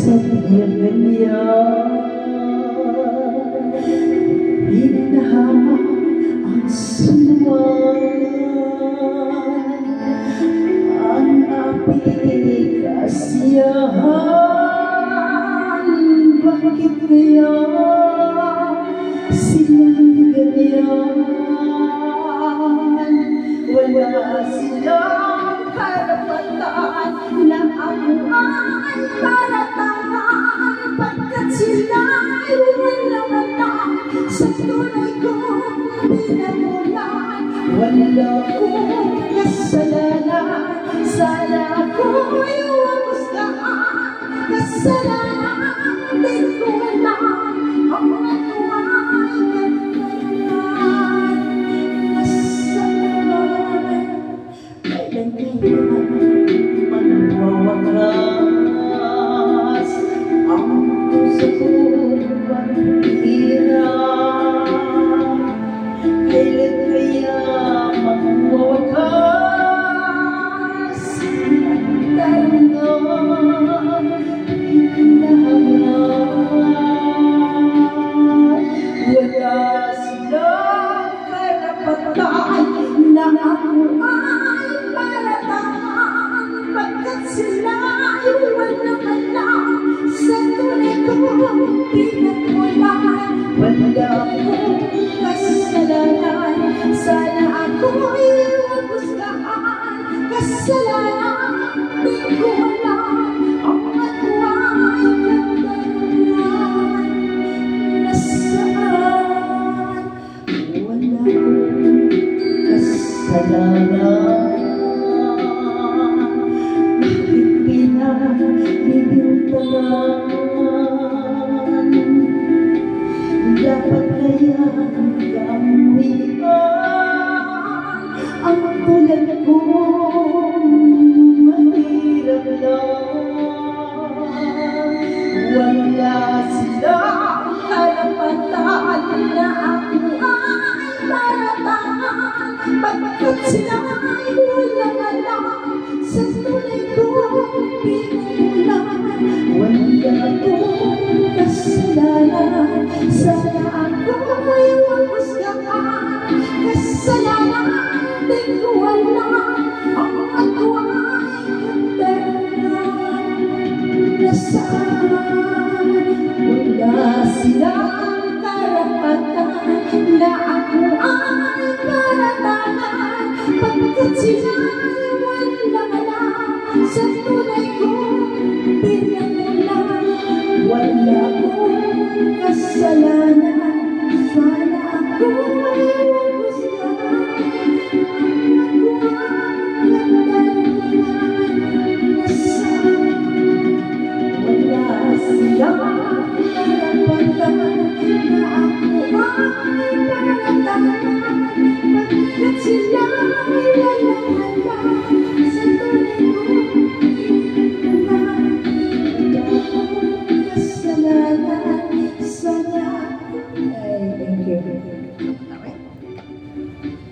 kanya binahamak ang suluan, ang api kasiyahan. Bakit kaya silang ganyan? Wala silang karapatan na ako ay paratangan, pagkat sila'y walang alam sa tunay kong pinamulan. Wala kong kasalanan, sana ako'y humusgahan. Kasalanan din ko lang, ang ano ay ganyan. Nasaan kailan magwawakas ang puso kong paghihirap? Kailan kaya magwawakas ang darangang hinahanap? Wala silang karapatan na ako ay paratangan, pagkat sila'y walang alam sa tunay kong pinagmulan. Wala akong kasalanan, sana ako'y humusgahan. Kasalanan din ko lang, ang ano ay kadaluhan. Nasaan wala akong kasalanan? Bakit pinabibintangan? Dapat kaya gamitan ang tulad kong mahirap lang. Wala silang karapatan na ako ay paratangan, pagkat sila'y walang alam sa tunay kong pinagmulan. Wala akong kasalanan, sana ako'y humusgahan. Kasalanan din ko